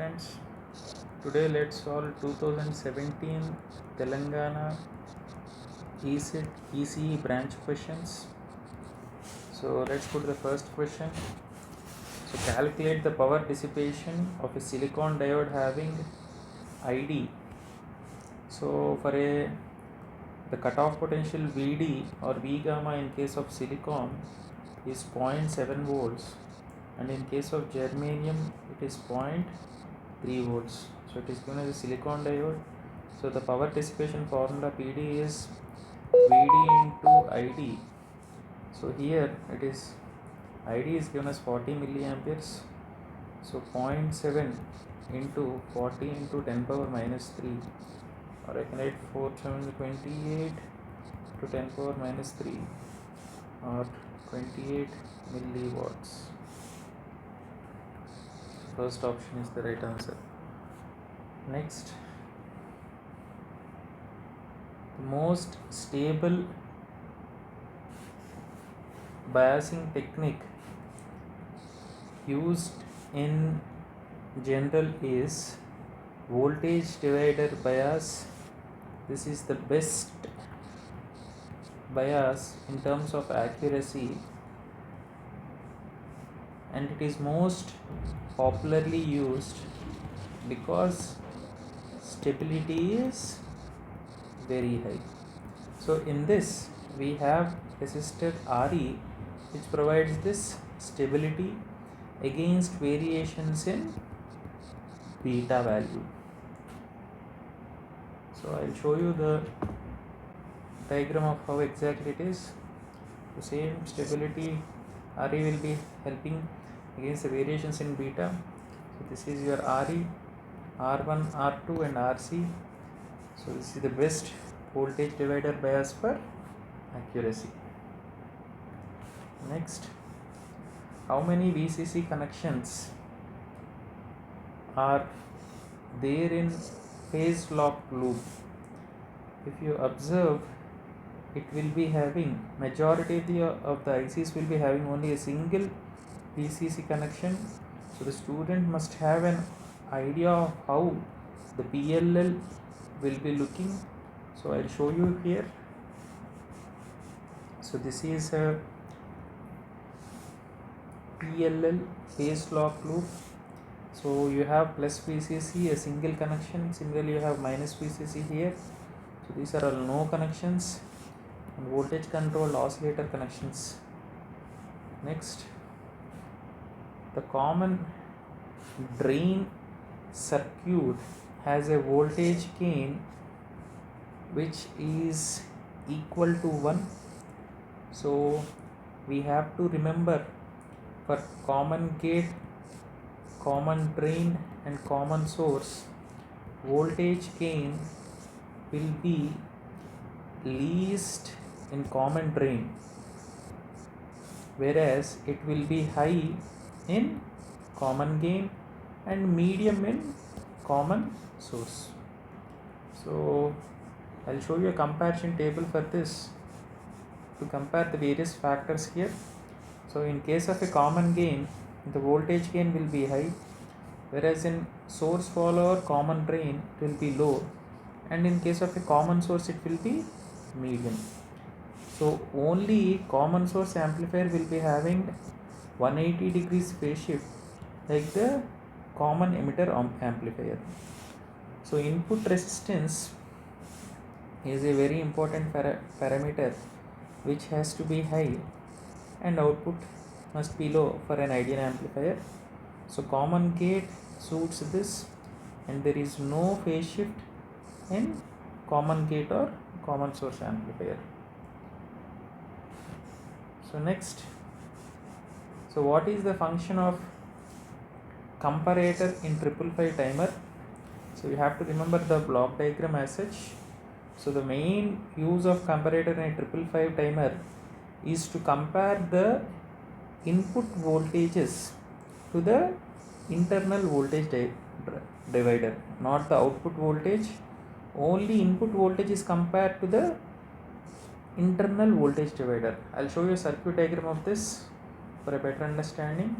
friends, today let's solve 2017 Telangana ECE branch questions. So let's put the first question. So calculate the power dissipation of a silicon diode having ID. So the cutoff potential VD or V gamma in case of silicon is 0.7 volts, and in case of germanium it is 0.3 volts. So it is given as a silicon diode. So the power dissipation formula PD is VD into ID. So here it is ID is given as 40 milliamperes. So 0.7 into 40 into 10 power minus 3, or I can write 4728 to 10 power minus 3, or 28 milliwatts. First option is the right answer. Next, the most stable biasing technique used in general is voltage divider bias. This is the best bias in terms of accuracy, and it is most popularly used because stability is very high. So in this we have resistor RE, which provides this stability against variations in beta value. So I'll show you the diagram of how exactly it is. The same stability RE will be helping against the variations in beta. So this is your RE, R1, R2 and RC. So this is the best voltage divider bias for accuracy. Next, how many VCC connections are there in phase lock loop? If you observe, it will be having majority of the ICs will be having only a single VCC connection. So the student must have an idea of how the PLL will be looking. So I'll show you here. So this is a PLL phase lock loop. So you have plus VCC, a single connection. Similarly, you have minus VCC here. So these are all no connections, and voltage controlled oscillator connections. Next, the common drain circuit has a voltage gain which is equal to 1. So we have to remember, for common gate, common drain and common source, voltage gain will be least in common drain, whereas it will be high in common gain and medium in common source. So I'll show you a comparison table for this to compare the various factors here. So in case of a common gain, the voltage gain will be high, whereas in source follower common drain it will be low, and in case of a common source it will be medium. So only common source amplifier will be having 180 degrees phase shift like the common emitter amplifier. So input resistance is a very important parameter which has to be high, and output must be low for an ideal amplifier. So common gate suits this, and there is no phase shift in common gate or common source amplifier. So next, so what is the function of comparator in 555 timer? So you have to remember the block diagram as such. So the main use of comparator in a 555 timer is to compare the input voltages to the internal voltage divider, not the output voltage. Only input voltage is compared to the internal voltage divider. I'll show you a circuit diagram of this for a better understanding.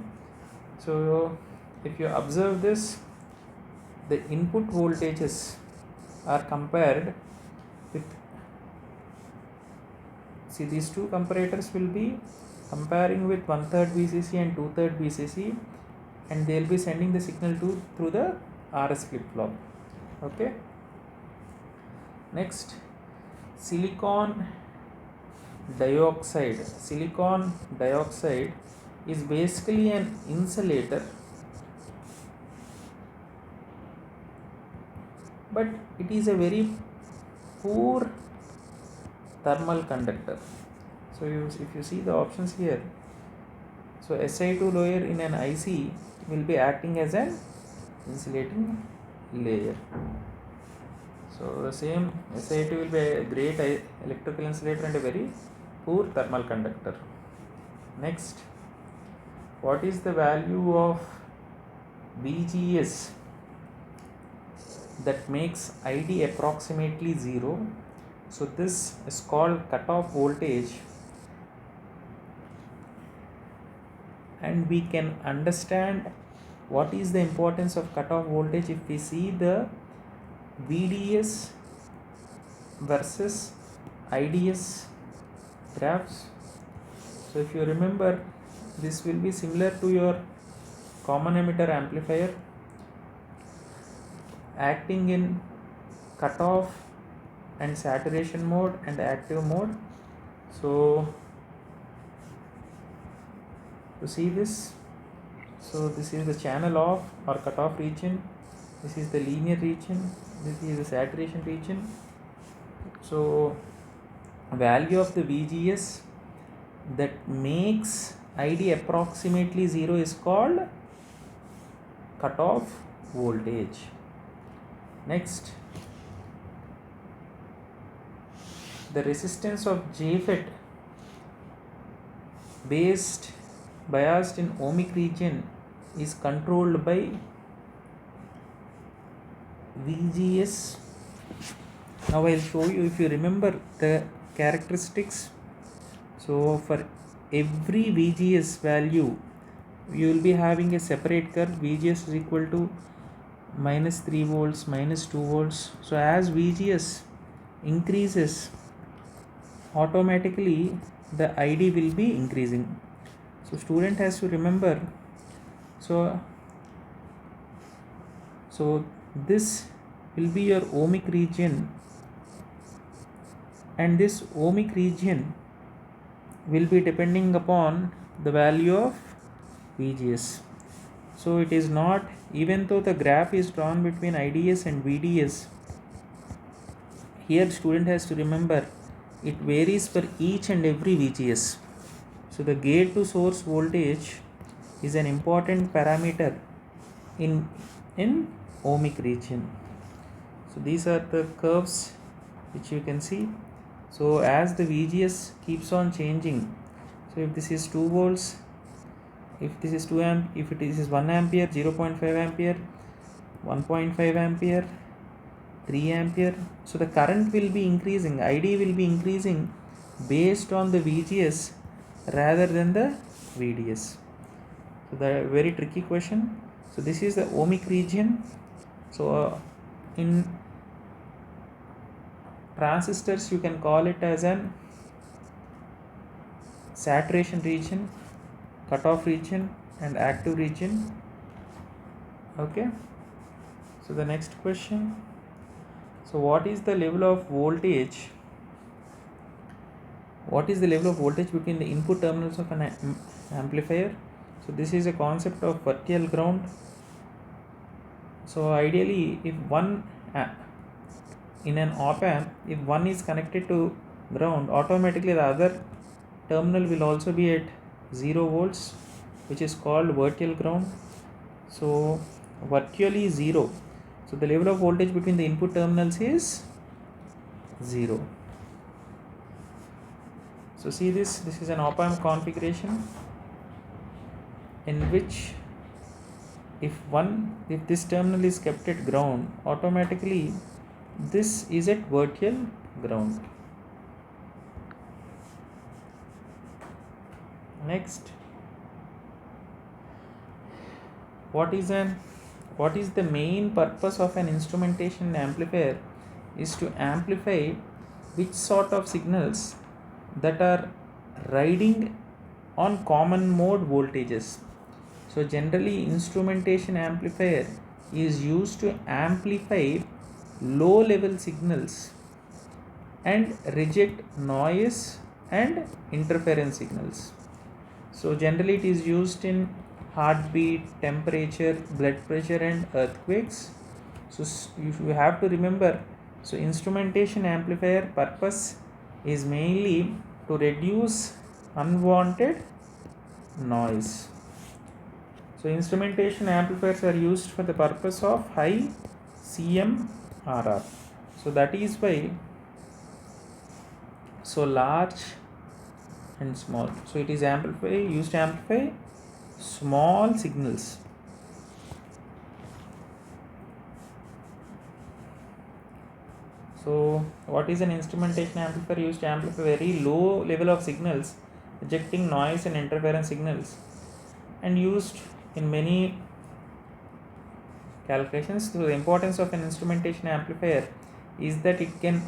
So if you observe this, the input voltages are compared with, see, these two comparators will be comparing with 1/3 VCC and 2/3 VCC, and they will be sending the signal through the RS flip flop. Okay. Next, silicon dioxide. Silicon dioxide is basically an insulator, but it is a very poor thermal conductor. So if you see the options here, so Si2 layer in an IC will be acting as an insulating layer. So the same Si2 will be a great electrical insulator and a very poor thermal conductor. Next, what is the value of VGS that makes ID approximately 0? So this is called cutoff voltage, and we can understand what is the importance of cutoff voltage if we see the VDS versus IDS graphs. So if you remember, this will be similar to your common emitter amplifier acting in cutoff and saturation mode and active mode. So to see this, so this is the channel off or cutoff region, this is the linear region, this is the saturation region. So value of the VGS that makes ID approximately 0 is called cutoff voltage. Next, the resistance of JFET biased in ohmic region is controlled by VGS. Now I'll show you, if you remember the characteristics. So for every VGS value, you will be having a separate curve. VGS is equal to -3 volts, -2 volts. So as VGS increases, automatically the ID will be increasing. So student has to remember, so this will be your ohmic region, and this ohmic region will be depending upon the value of VGS. So it is not, even though the graph is drawn between IDS and VDS, here student has to remember it varies for each and every VGS. So the gate to source voltage is an important parameter in ohmic region. So these are the curves which you can see. So as the VGS keeps on changing, so if this is 2 volts, if this is 2 amp, if it is 1 ampere, 0.5 ampere, 1.5 ampere, 3 ampere, so the current will be increasing, ID will be increasing based on the VGS rather than the VDS. So the very tricky question. So this is the ohmic region. So in transistors you can call it as an saturation region, cutoff region and active region. Okay. So the next question. So what is the level of voltage? What is the level of voltage between the input terminals of an amplifier? So this is a concept of vertical ground. So ideally, if one in an op amp, if one is connected to ground, automatically the other terminal will also be at 0 volts, which is called vertical ground. So vertically 0. So the level of voltage between the input terminals is 0. So see this is an op amp configuration in which if this terminal is kept at ground, automatically this is at vertical ground. Next, what is an what is the main purpose of an instrumentation amplifier is to amplify which sort of signals that are riding on common mode voltages. So generally instrumentation amplifier is used to amplify low level signals and reject noise and interference signals. So generally it is used in heartbeat, temperature, blood pressure and earthquakes. So you have to remember, so instrumentation amplifier purpose is mainly to reduce unwanted noise. So instrumentation amplifiers are used for the purpose of high CMRR. So that is why so large and small. So it is used to amplify small signals. So what is an instrumentation amplifier? Used to amplify very low level of signals, rejecting noise and interference signals, and used in many calculations. So the importance of an instrumentation amplifier is that it can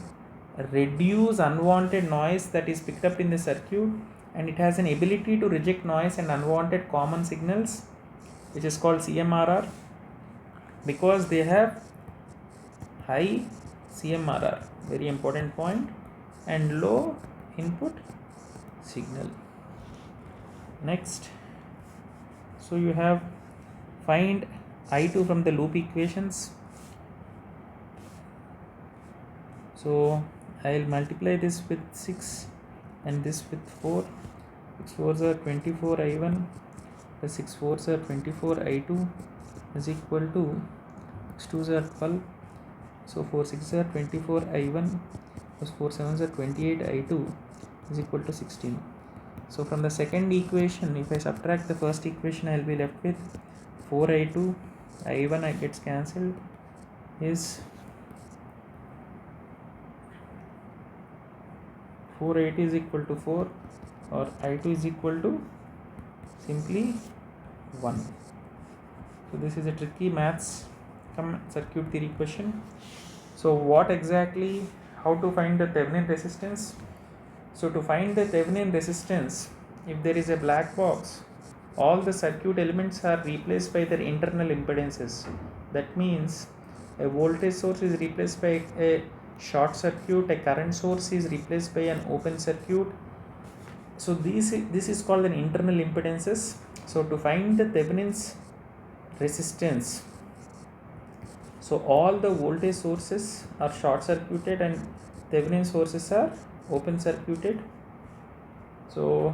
reduce unwanted noise that is picked up in the circuit, and it has an ability to reject noise and unwanted common signals, which is called CMRR, because they have high CMRR, very important point, and low input signal. Next, so you have find I2 from the loop equations. So I'll multiply this with 6 and this with 4. 6 4s are 24 I1 plus 6 4s are 24 I2 is equal to 6 2s are 12. So 4 6s are 24 I1 plus 4 7s are 28 I2 is equal to 16. So from the second equation, if I subtract the first equation, I will be left with 4 I2, I1 gets cancelled, is 4 I2 is equal to 4, or I2 is equal to simply 1. So this is a tricky maths circuit theory question. So what exactly, how to find the Thevenin resistance? So to find the Thevenin resistance, if there is a black box, all the circuit elements are replaced by their internal impedances. That means a voltage source is replaced by a short circuit, a current source is replaced by an open circuit. So this is called an internal impedances. So to find the Thevenin's resistance, so all the voltage sources are short circuited and Thevenin sources are open circuited. So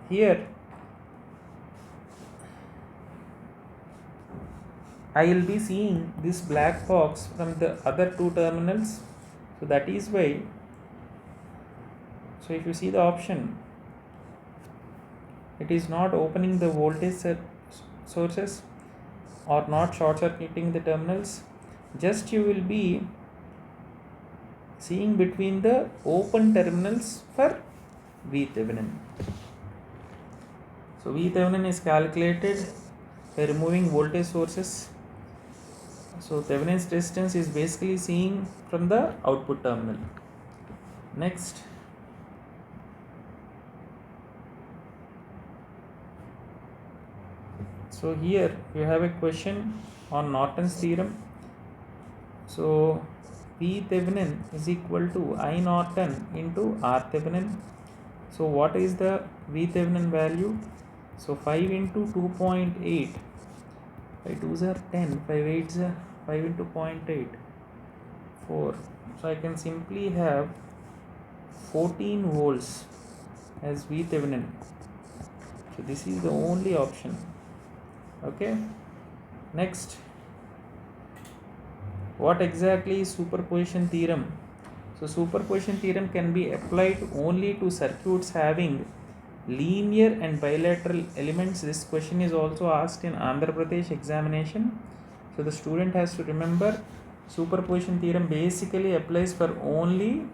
here I will be seeing this black box from the other two terminals. So that is why, so if you see the option, it is not opening the voltage sources or not short circuiting the terminals, just you will be seeing between the open terminals for VThevenin. So VThevenin is calculated by removing voltage sources. So Thevenin's resistance is basically seen from the output terminal. Next, so here you have a question on Norton's theorem. So V Thevenin is equal to I Norton into R Thevenin. So what is the V Thevenin value? So 5 into 2.8, 5 2s are 10, 5 8s are 5 into 0.8, 4. So I can simply have 14 volts as V Thevenin. So this is the only option. Okay. Next, what exactly is superposition theorem? So superposition theorem can be applied only to circuits having linear and bilateral elements. This question is also asked in Andhra Pradesh examination. So the student has to remember, superposition theorem basically applies for only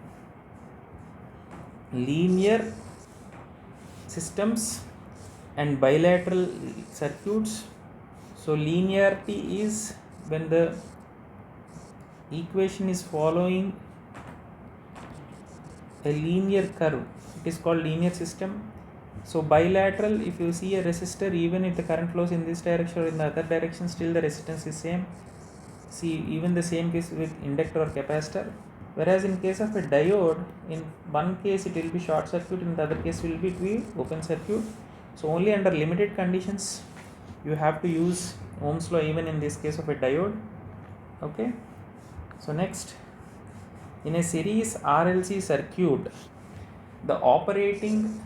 linear systems and bilateral circuits. So linearity is when the equation is following a linear curve. It is called linear system. So bilateral, if you see a resistor, even if the current flows in this direction or in the other direction, still the resistance is same. See, even the same case with inductor or capacitor. Whereas in case of a diode, in one case it will be short circuit, in the other case will be open circuit. So only under limited conditions you have to use Ohm's law, even in this case of a diode. Okay. So next, in a series RLC circuit, the operating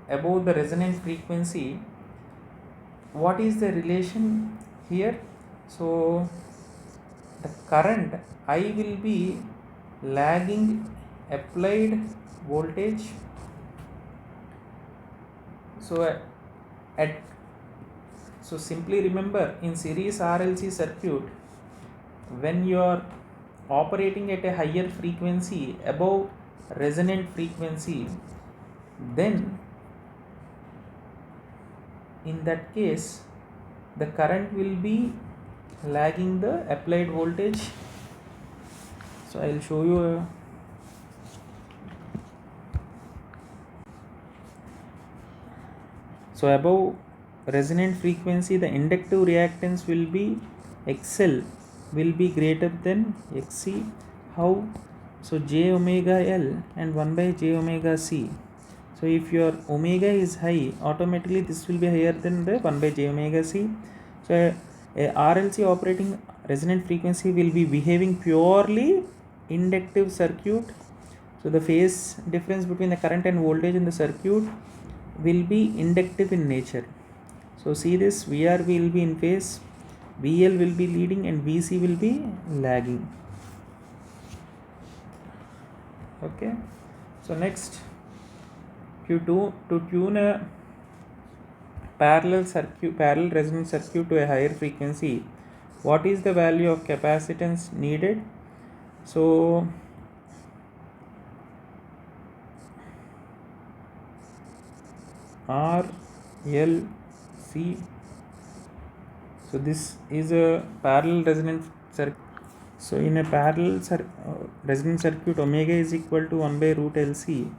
above the resonant frequency, what is the relation here? So the current I will be lagging applied voltage. So so simply remember, in series RLC circuit, when you are operating at a higher frequency above resonant frequency, then in that case the current will be lagging the applied voltage. So I will show you so above resonant frequency, the inductive reactance will be XL will be greater than XC. How? So J omega L and 1 by J omega C. So if your omega is high, automatically this will be higher than the 1 by J omega C. So a RLC operating resonant frequency will be behaving purely inductive circuit. So the phase difference between the current and voltage in the circuit will be inductive in nature. So see this, VR will be in phase, VL will be leading and VC will be lagging. Okay. So next, to tune a parallel resonant circuit to a higher frequency, what is the value of capacitance needed? So R, L, C. So this is a parallel resonant circuit. So in a parallel resonant circuit, omega is equal to 1 by root LC,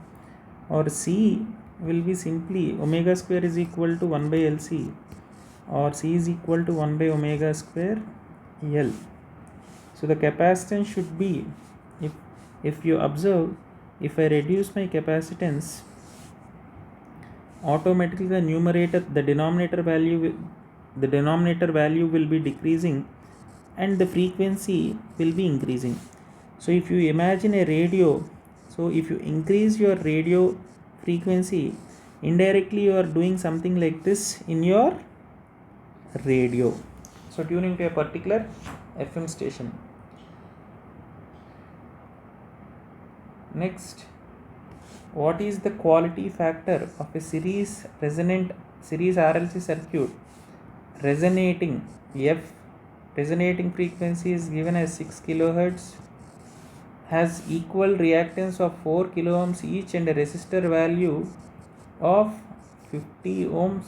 or C will be simply omega square is equal to 1 by LC, or C is equal to 1 by omega square L. So the capacitance should be, if you observe, if I reduce my capacitance, automatically the denominator value will be decreasing and the frequency will be increasing. So if you imagine a radio, so if you increase your radio frequency, indirectly you are doing something like this in your radio. So tuning to a particular FM station. Next, what is the quality factor of a series RLC circuit resonating? Resonating frequency is given as 6 kHz, has equal reactance of 4 kilo ohms each and a resistor value of 50 ohms.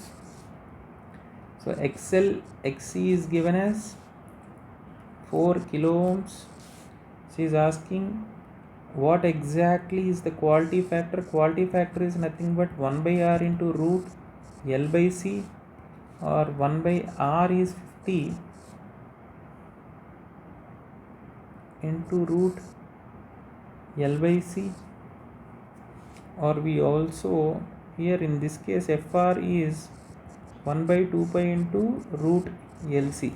So XC is given as 4 kilo ohms. She is asking what exactly is the quality factor. Quality factor is nothing but 1 by R into root L by C, or 1 by R is 50 into root L by C, or we also here in this case FR is 1 by 2 pi into root LC.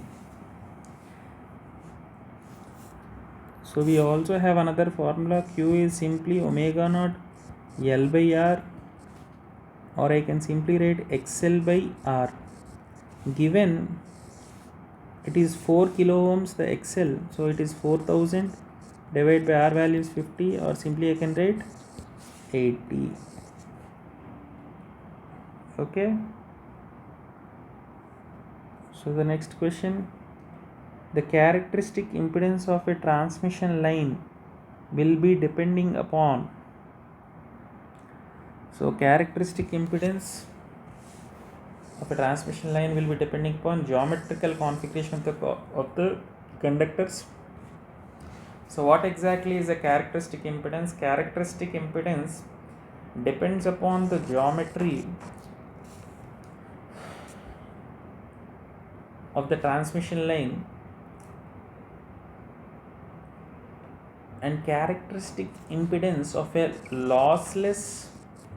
So we also have another formula, Q is simply omega naught L by R, or I can simply write XL by R. Given it is 4 kilo ohms the XL, so it is 4000 divided by R value is 50, or simply I can write 80. Okay. So the next question, the characteristic impedance of a transmission line will be depending upon. So characteristic impedance of a transmission line will be depending upon geometrical configuration of the conductors. So what exactly is a characteristic impedance? Characteristic impedance depends upon the geometry of the transmission line, and characteristic impedance of a lossless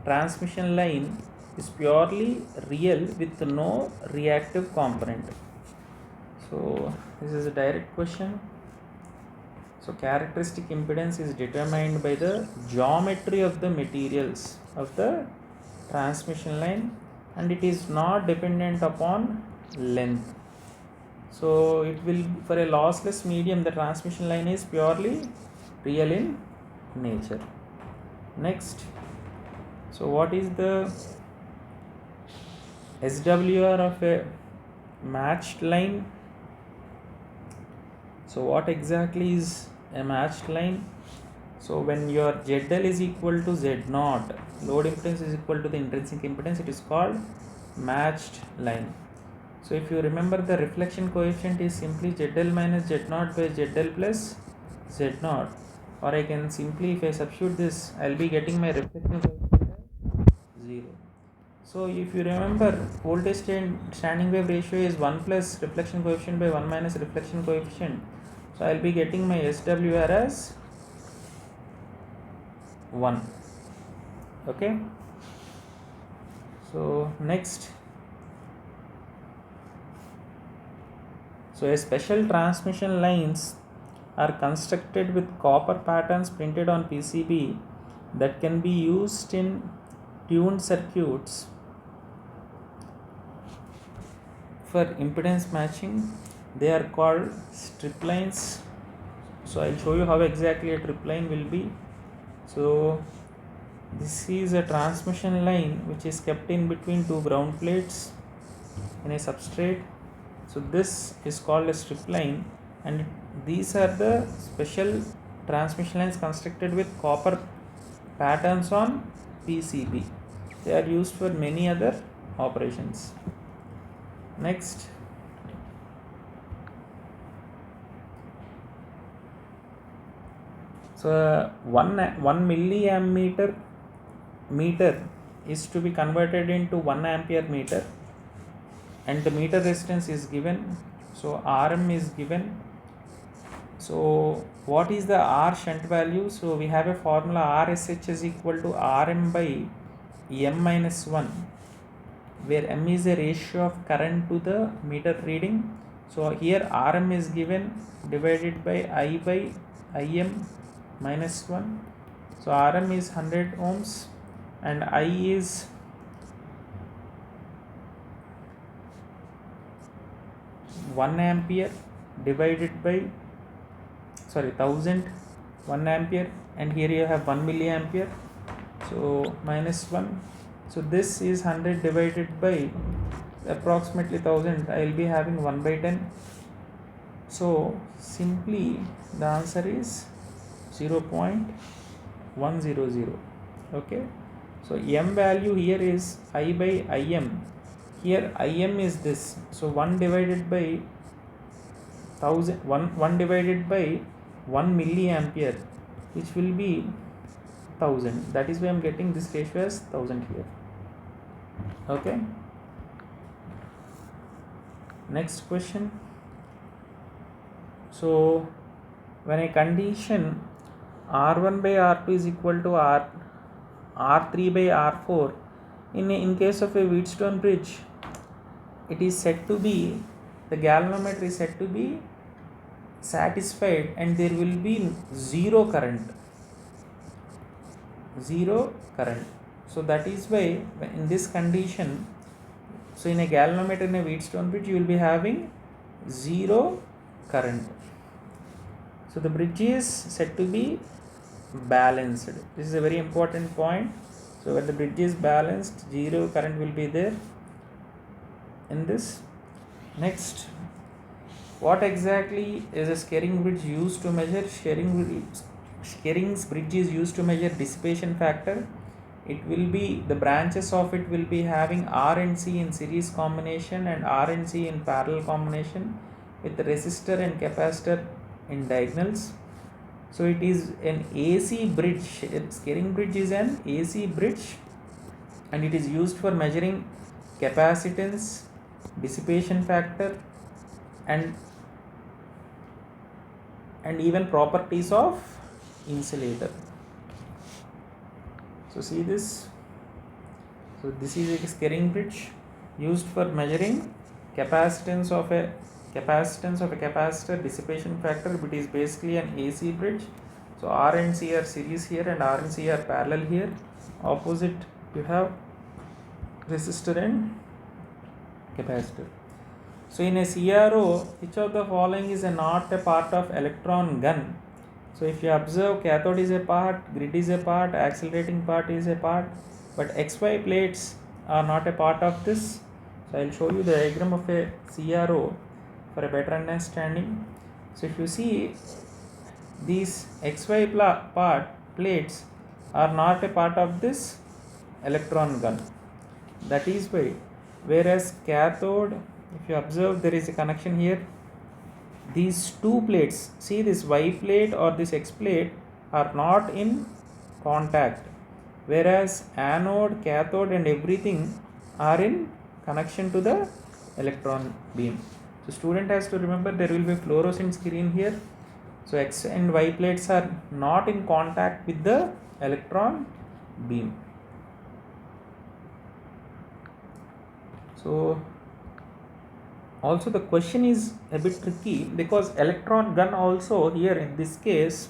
transmission line is purely real with no reactive component. So this is a direct question. So characteristic impedance is determined by the geometry of the materials of the transmission line, and it is not dependent upon length. So it will, for a lossless medium, the transmission line is purely real in nature. Next, so what is the SWR of a matched line? So what exactly is a matched line? So when your ZL is equal to Z0, load impedance is equal to the intrinsic impedance, it is called matched line. So if you remember, the reflection coefficient is simply ZL minus Z0 by ZL plus Z0, or I can simply, if I substitute this, I will be getting my reflection coefficient as 0. So if you remember, voltage standing wave ratio is 1 plus reflection coefficient by 1 minus reflection coefficient. So I will be getting my SWR as 1. Okay. So next, so a special transmission lines are constructed with copper patterns printed on PCB that can be used in tuned circuits for impedance matching. They are called strip lines. So I'll show you how exactly a strip line will be. So this is a transmission line which is kept in between two ground plates in a substrate. So this is called a strip line, and these are the special transmission lines constructed with copper patterns on PCB. They are used for many other operations. Next, so 1 milliammeter meter is to be converted into 1 ampere meter, and the meter resistance is given. So Rm is given. So what is the R shunt value? So we have a formula, RSH is equal to Rm by M minus 1, where M is a ratio of current to the meter reading. So here Rm is given divided by I by Im minus 1. So Rm is 100 ohms and I is 1 ampere divided by 1000 1 ampere, and here you have 1 milliampere, so minus 1. So this is 100 divided by approximately 1000. I will be having 1 by 10. So simply the answer is 0.100. Okay. So M value here is I by Im. Here Im is this. So 1 divided by 1000, 1 divided by 1 milliampere, which will be 1000. That is why I am getting this ratio as 1000 here. Okay. Next question. So when a condition R1 by R2 is equal to R3 by R4, in case of a Wheatstone bridge, it is said to be, the galvanometer is said to be satisfied and there will be zero current. So that is why in this condition, so in a galvanometer in a Wheatstone bridge, you will be having zero current. So the bridge is said to be balanced. This is a very important point. So when the bridge is balanced, zero current will be there in this. Next, what exactly is a Skering bridge used to measure? Skering's bridge is used to measure dissipation factor it will be, the branches of it will be having R and C in series combination and R and C in parallel combination with resistor and capacitor in diagonals. So it is an AC bridge. Scaling bridge is an AC bridge, and it is used for measuring capacitance, dissipation factor, and even properties of insulator. So see this. So this is a Scaling bridge used for measuring capacitance of a capacitor, dissipation factor, but is basically an AC bridge. So R and C are series here and R and C are parallel here. Opposite you have resistor and capacitor. So in a CRO, which of the following is not a part of electron gun? So if you observe, cathode is a part, grid is a part, accelerating part is a part, but XY plates are not a part of this. So I will show you the diagram of a CRO for a better understanding. So if you see, these XY plates are not a part of this electron gun. That is why, whereas cathode, if you observe, there is a connection here. These two plates, see this Y plate or this X plate, are not in contact, whereas anode, cathode and everything are in connection to the electron beam. So student has to remember there will be fluorescent screen here. So X and Y plates are not in contact with the electron beam. So also the question is a bit tricky, because electron gun also here in this case,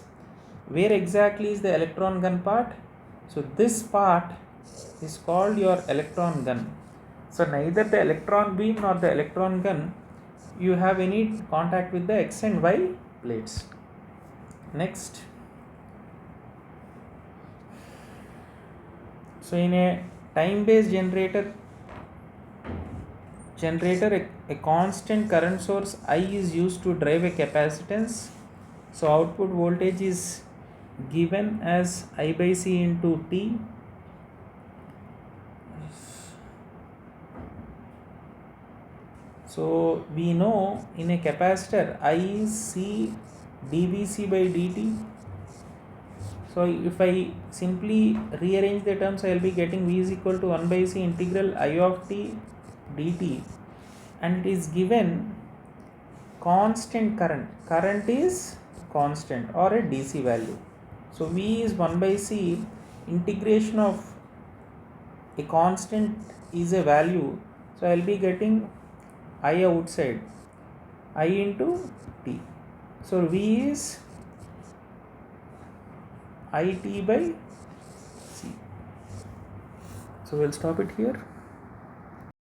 where exactly is the electron gun part? So this part is called your electron gun. So neither the electron beam nor the electron gun you have any contact with the X and Y plates. Next, so in a time based generator, a constant current source I is used to drive a capacitance. So output voltage is given as I by C into T. So we know in a capacitor I is C dVc by dt. So if I simply rearrange the terms, I will be getting V is equal to 1 by C integral I of t dt, and it is given constant current is constant or a DC value. So V is 1 by C, integration of a constant is a value, so I will be getting I outside, I into T. So V is IT by C. So we'll stop it here.